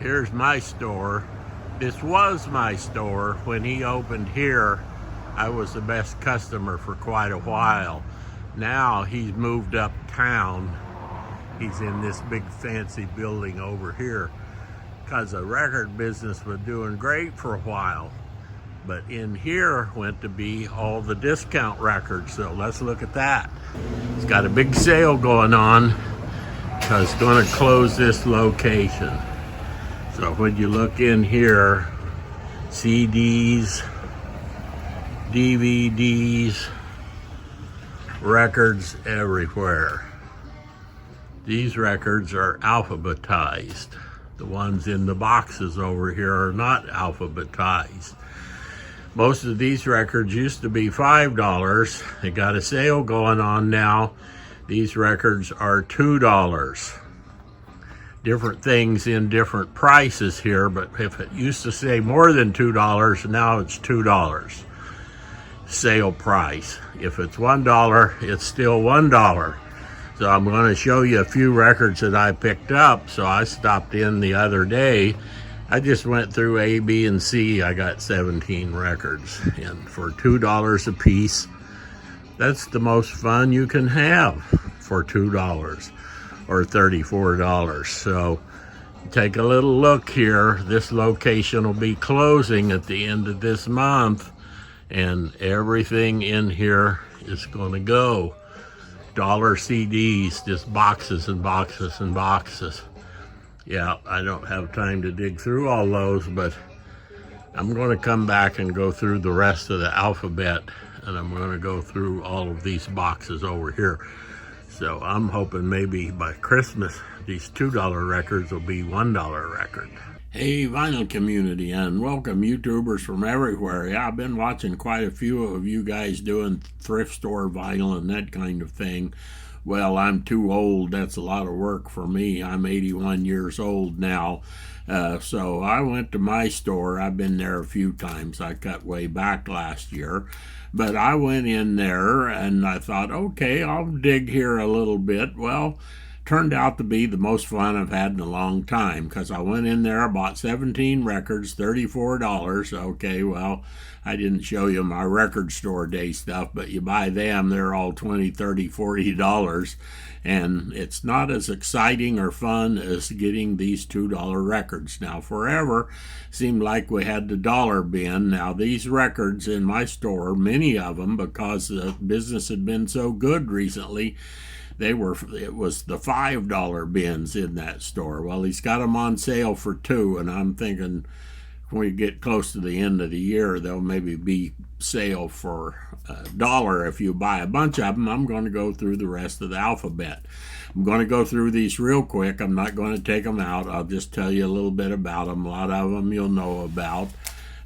Here's my store. This was my store. When he opened here, I was the best customer for quite a while. Now he's moved uptown. He's in this big fancy building over here because the record business was doing great for a while. But in here went to be all the discount records. So let's look at that. He's got a big sale going on because it's going to close this location. So when you look in here, CDs, DVDs, records everywhere. These records are alphabetized. The ones in the boxes over here are not alphabetized. Most of these records used to be $5. They got a sale going on now. These records are $2. Different things in different prices here, but if it used to say more than $2, now it's $2. Sale price. If it's $1, it's still $1. So I'm going to show you a few records that I picked up. So I stopped in the other day. I just went through A, B, and C. I got 17 records, and for $2 a piece, that's the most fun you can have for $2 or $34. So take a little look here. This location will be closing at the end of this month, and everything in here is going to go. Dollar CDs, just boxes and boxes and boxes. Yeah, I don't have time to dig through all those, but I'm going to come back and go through the rest of the alphabet, and I'm going to go through all of these boxes over here. So I'm hoping maybe by Christmas, these $2 records will be $1 record. Hey, vinyl community, and welcome YouTubers from everywhere. Yeah, I've been watching quite a few of you guys doing thrift store vinyl and that kind of thing. Well, I'm too old. That's a lot of work for me. I'm 81 years old now. So I went to my store. I've been there a few times. I cut way back last year. But I went in there and I thought, okay, I'll dig here a little bit. Well, turned out to be the most fun I've had in a long time, because I went in there, I bought 17 records, $34. Okay, well, I didn't show you my record store day stuff, but you buy them, they're all $20, $30, $40, and it's not as exciting or fun as getting these $2 records. Now, forever seemed like we had the dollar bin. Now, these records in my store, many of them, because the business had been so good recently, it was the $5 bins in that store. Well, he's got them on sale for $2, and I'm thinking when we get close to the end of the year, they'll maybe be sale for $1 if you buy a bunch of them. I'm going to go through the rest of the alphabet. I'm going to go through these real quick. I'm not going to take them out. I'll just tell you a little bit about them. A lot of them you'll know about.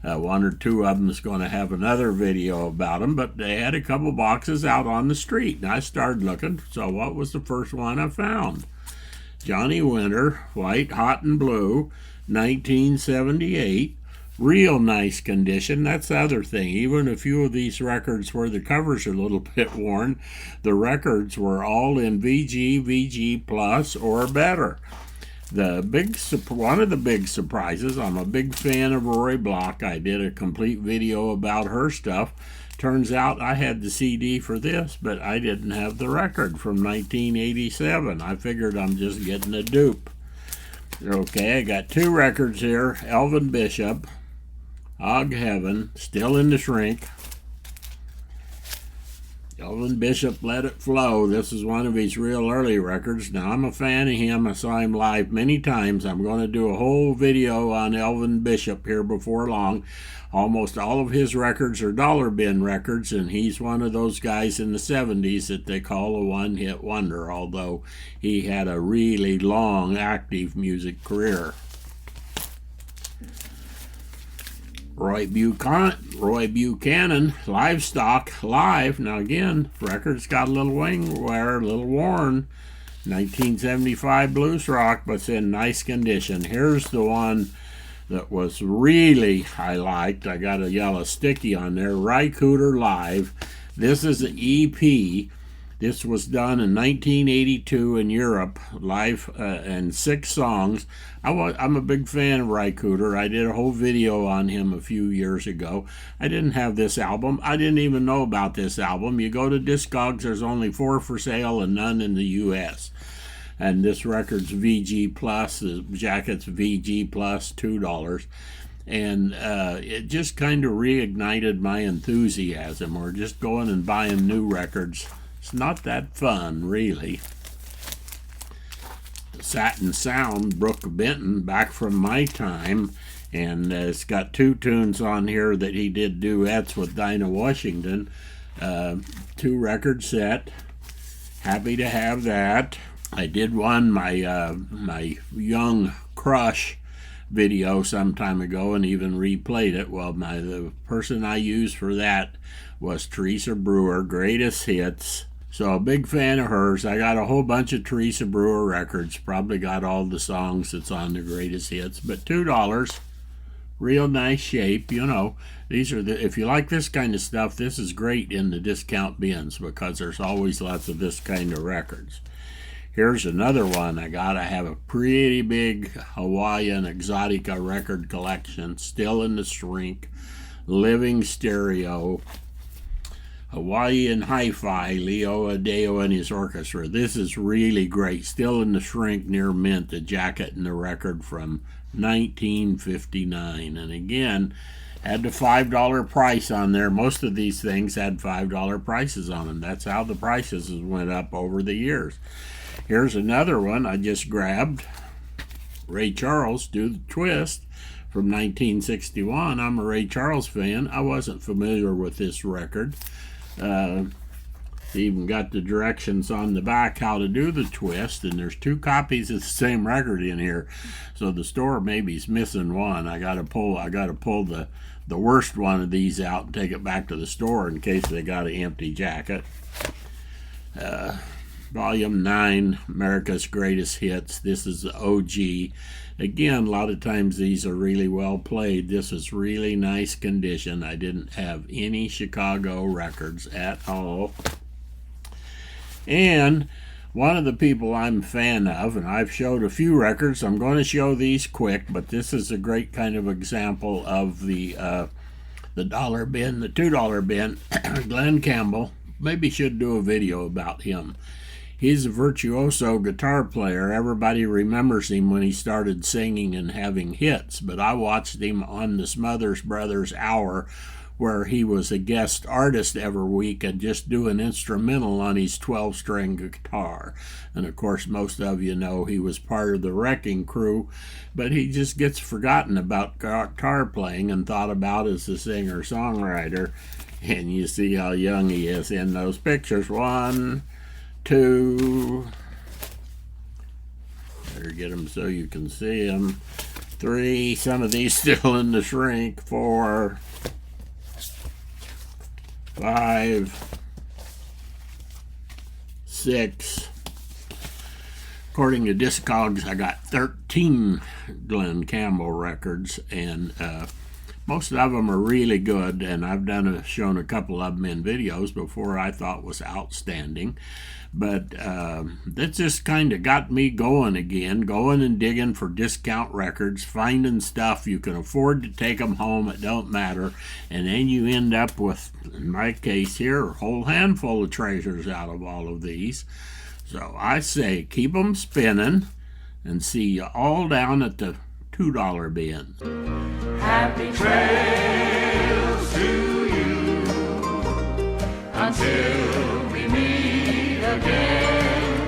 One or two of them is going to have another video about them, but they had a couple boxes out on the street, and I started looking. So what was the first one I found? Johnny Winter, White, Hot, and Blue, 1978. Real nice condition. That's the other thing. Even a few of these records where the covers are a little bit worn, the records were all in VG, VG Plus, or better. One of the big surprises, I'm a big fan of Roy Block. I did a complete video about her stuff. Turns out I had the CD for this, but I didn't have the record from 1987. I figured I'm just getting a dupe. Okay, I got two records here. Elvin Bishop, Og Heaven, Still in the Shrink. Elvin Bishop, Let It Flow. This is one of his real early records. Now, I'm a fan of him. I saw him live many times. I'm going to do a whole video on Elvin Bishop here before long. Almost all of his records are dollar bin records, and he's one of those guys in the 70s that they call a one-hit wonder, although he had a really long, active music career. Roy Buchanan, Livestock, Live. Now again, record's got a little wing wear, a little worn. 1975 blues rock, but it's in nice condition. Here's the one that was really I liked. I got a yellow sticky on there. Ry Cooder Live. This is an EP. This was done in 1982 in Europe, live, and 6 songs. I'm a big fan of Ry Cooder. I did a whole video on him a few years ago. I didn't have this album. I didn't even know about this album. You go to Discogs, there's only 4 for sale and none in the U.S. And this record's VG Plus, the jacket's VG Plus, $2. And it just kind of reignited my enthusiasm, or just going and buying new records. It's not that fun, really. Satin Sound, Brooke Benton, back from my time, and it's got 2 tunes on here that he did duets with Dinah Washington. 2 record set. Happy to have that. I did one, my Young Crush video some time ago, and even replayed it. Well, the person I used for that was Teresa Brewer, Greatest Hits. So a big fan of hers. I got a whole bunch of Teresa Brewer records. Probably got all the songs that's on the Greatest Hits. But $2, real nice shape. You know, these are if you like this kind of stuff, this is great in the discount bins, because there's always lots of this kind of records. Here's another one. I have a pretty big Hawaiian Exotica record collection, still in the shrink, living stereo. Hawaiian Hi-Fi, Leo Adeo and his orchestra. This is really great. Still in the shrink near mint, the jacket and the record from 1959. And again, had the $5 price on there. Most of these things had $5 prices on them. That's how the prices went up over the years. Here's another one I just grabbed. Ray Charles, Do the Twist, from 1961. I'm a Ray Charles fan. I wasn't familiar with this record. They even got the directions on the back how to do the twist, and there's 2 copies of the same record in here, so the store maybe's missing one. I gotta pull the worst one of these out and take it back to the store in case they got an empty jacket. Volume 9, America's Greatest Hits. This is the OG. Again, a lot of times these are really well played. This is really nice condition. I didn't have any Chicago records at all. And one of the people I'm a fan of, and I've showed a few records. I'm going to show these quick, but this is a great kind of example of the dollar bin, the $2 bin. Glen Campbell. Maybe should do a video about him. He's a virtuoso guitar player. Everybody remembers him when he started singing and having hits, but I watched him on the Smothers Brothers Hour, where he was a guest artist every week and just do an instrumental on his 12-string guitar. And of course, most of you know he was part of the Wrecking Crew, but he just gets forgotten about guitar playing and thought about as a singer-songwriter. And you see how young he is in those pictures. 1, 2, better get them so you can see them. 3, some of these still in the shrink. 4, 5, 6. According to Discogs, I got 13 Glen Campbell records, and most of them are really good, and I've shown a couple of them in videos before I thought was outstanding. But that just kind of got me going again, going and digging for discount records, finding stuff you can afford to take them home, it don't matter, and then you end up with, in my case here, a whole handful of treasures out of all of these. So I say keep them spinning, and see you all down at the $2 bin. Happy trails to you until we meet again.